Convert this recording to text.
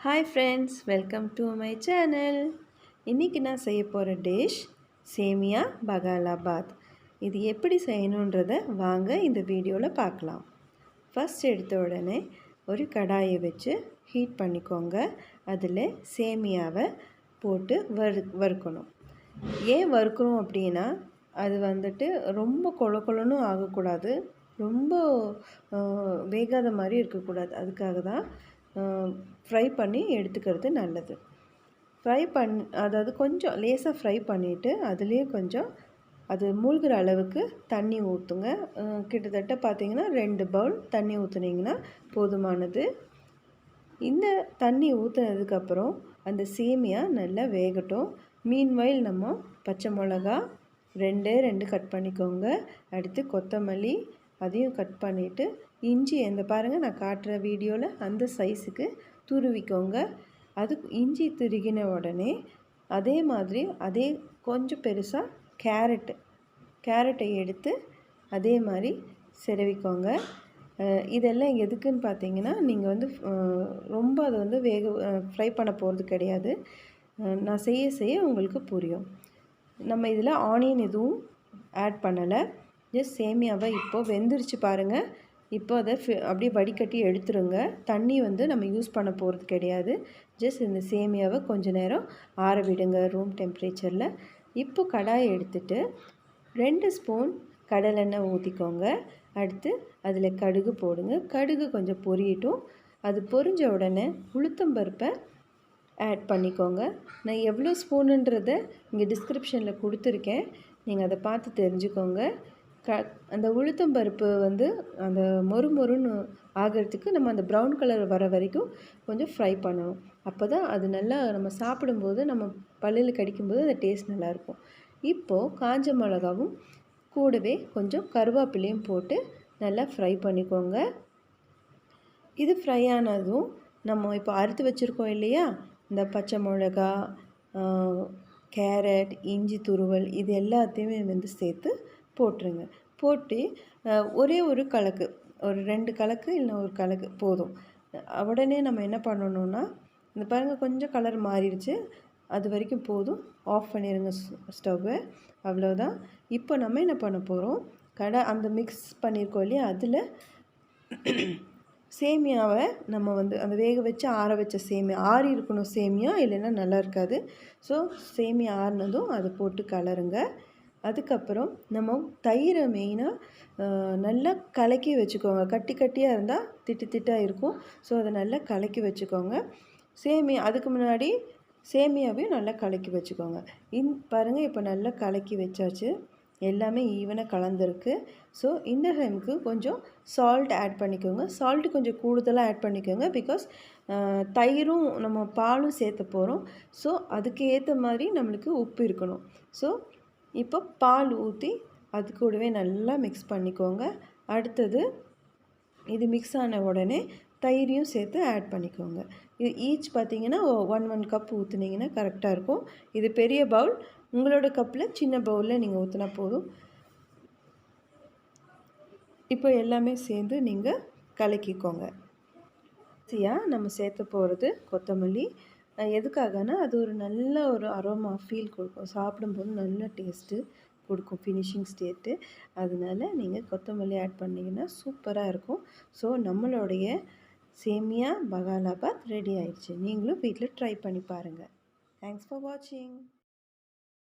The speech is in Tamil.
Hi friends, welcome to my channel. இன்னைக்கு நான் செய்ய போகிற டிஷ் சேமியா பகாலாபாத். இது எப்படி செய்யணுன்றதை வாங்க இந்த வீடியோவில் பார்க்கலாம். ஃபர்ஸ்ட் எடுத்த உடனே ஒரு கடாயை வச்சு ஹீட் பண்ணிக்கோங்க. அதில் சேமியாவை போட்டு வறுக்கணும். ஏன் வறுக்கணும் அப்படின்னா அது வந்துட்டு ரொம்ப கொழன்னு ஆகக்கூடாது, ரொம்ப வேகாத மாதிரி இருக்கக்கூடாது. அதுக்காக தான் ஃப்ரை பண்ணி எடுத்துக்கிறது நல்லது. அதாவது கொஞ்சம் லேசாக ஃப்ரை பண்ணிவிட்டு அதுலேயே கொஞ்சம் அது மூழ்கிற அளவுக்கு தண்ணி ஊற்றுங்க. கிட்டத்தட்ட பார்த்திங்கன்னா 2 பவுல் தண்ணி ஊற்றுனீங்கன்னா போதுமானது. இந்த தண்ணி ஊற்றுனதுக்கப்புறம் அந்த சேமியா நல்லா வேகட்டும். மீன்வைல் நம்ம பச்சை மிளகா 2 கட் பண்ணிக்கோங்க. அடுத்து கொத்தமல்லி அதையும் கட் பண்ணிவிட்டு இஞ்சி பாருங்கள் நான் காட்டுற வீடியோவில் அந்த சைஸுக்கு துருவிக்கோங்க. அது இஞ்சி துருகின உடனே அதே மாதிரி கொஞ்சம் பெருசாக கேரட்டை எடுத்து அதே மாதிரி செரவிக்கோங்க. இதெல்லாம் எதுக்குன்னு பார்த்தீங்கன்னா நீங்கள் ரொம்ப அதை ஃப்ரை பண்ண போகிறது கிடையாது. நான் செய்ய உங்களுக்கு புரியும். நம்ம இதில் ஆனியன் எதுவும் ஆட் பண்ணலை. ஜஸ்ட் சேமியாவை இப்போது வெந்துருச்சு பாருங்கள். இப்போ அதை அப்படியே வடிகட்டி எடுத்துருங்க. தண்ணி நம்ம யூஸ் பண்ண போகிறது கிடையாது. ஜஸ்ட் இந்த சேமியாவை கொஞ்சம் நேரம் ஆற விடுங்க ரூம் டெம்பரேச்சரில். இப்போ கடாயை எடுத்துட்டு 2 ஸ்பூன் கடலெண்ணெய் ஊற்றிக்கோங்க. அடுத்து அதில் கடுகு போடுங்க. கடுகு கொஞ்சம் பொரியட்டும். அது பொரிஞ்ச உடனே உளுத்தம்பருப்பை ஆட் பண்ணிக்கோங்க. நான் எவ்வளோ ஸ்பூனுன்றதை இங்கே டிஸ்கிரிப்ஷனில் கொடுத்துருக்கேன், நீங்கள் அதை பார்த்து தெரிஞ்சுக்கோங்க. அந்த உளுத்தம்பருப்பு அந்த மொறுன்னு ஆகிறதுக்கு நம்ம அந்த ப்ரௌன் கலர் வர வரைக்கும் கொஞ்சம் ஃப்ரை பண்ணணும். அப்போ தான் அது நல்லா நம்ம சாப்பிடும்போது நம்ம பல்லில் கடிக்கும்போது அந்த டேஸ்ட் நல்லாயிருக்கும். இப்போது காஞ்ச மிளகாவும் கூடவே கொஞ்சம் கருவேப்பிலையும் போட்டு நல்லா ஃப்ரை பண்ணிக்கோங்க. இது ஃப்ரை ஆனதும் நம்ம இப்போ அறுத்து வச்சுருக்கோம் இல்லையா, இந்த பச்சை மிளகா, கேரட், இஞ்சி துருவல் இது எல்லாத்தையுமே சேர்த்து போட்டுருங்க. போட்டு ஒரே ஒரு கலக்கு, ஒரு 2 கலக்கு இல்லை ஒரு கலக்கு போதும். உடனே நம்ம என்ன பண்ணணுன்னா பாருங்கள் கொஞ்சம் கலர் மாறிடுச்சு, அது வரைக்கும் போதும். ஆஃப் பண்ணிடுங்க ஸ்டவ்வை. அவ்வளோதான். இப்போ நம்ம என்ன பண்ண போகிறோம், அந்த மிக்ஸ் பண்ணியிருக்கோம் இல்லையா, அதில் சேமியாவை நம்ம அந்த வேக வச்சு ஆற வச்ச சேமியா ஆறி இருக்கணும். சேமியா இல்லைன்னா நல்லா இருக்காது. ஸோ சேமியா ஆறினதும் அதை போட்டு கலருங்க. அதுக்கப்புறம் நம்ம தயிரை மெயினாக நல்லா கலக்கி வச்சுக்கோங்க. கட்டியாக இருந்தால் திட்டாக இருக்கும். ஸோ அதை நல்லா கலக்கி வச்சுக்கோங்க. அதுக்கு முன்னாடி சேமியாவையும் நல்லா கலக்கி வச்சுக்கோங்க. பாருங்கள் இப்போ நல்லா கலக்கி வச்சாச்சு, எல்லாமே ஈவனாக கலந்துருக்கு. ஸோ இந்த டைமுக்கு கொஞ்சம் சால்ட் ஆட் பண்ணிக்கோங்க. சால்ட்டு கொஞ்சம் கூடுதலாக ஆட் பண்ணிக்கோங்க. பிகாஸ் தயிரும் நம்ம பாலும் சேர்த்த போகிறோம். ஸோ அதுக்கு ஏற்ற மாதிரி நம்மளுக்கு உப்பு இருக்கணும். ஸோ இப்போ பால் ஊற்றி அது கூடவே நல்லா மிக்ஸ் பண்ணிக்கோங்க. அடுத்தது இது மிக்ஸ் ஆன உடனே தயிரையும் சேர்த்து ஆட் பண்ணிக்கோங்க. இது ஈச் பார்த்திங்கன்னா 1 கப் ஊற்றுனீங்கன்னா கரெக்டாக இருக்கும். இது பெரிய பவுல், உங்களோட கப்பில் சின்ன பவுலில் நீங்கள் ஊற்றினா போதும். இப்போ எல்லாமே சேர்ந்து நீங்கள் கலக்கிக்கோங்க. நம்ம சேர்த்த போகிறது கொத்தமல்லி. எதுக்காகனா அது ஒரு நல்ல ஒரு அரோமா ஃபீல் கொடுக்கும், சாப்பிடும்போது நல்ல டேஸ்ட்டு கொடுக்கும், ஃபினிஷிங் ஸ்டேட்டு. அதனால நீங்கள் கொத்தமல்லி ஆட் பண்ணிங்கன்னா சூப்பராக இருக்கும். ஸோ நம்மளுடைய சேமியா பகாலாபாத் ரெடி ஆயிடுச்சு. நீங்களும் வீட்டில் ட்ரை பண்ணி பாருங்கள். தேங்க்ஸ் ஃபார் வாட்சிங்.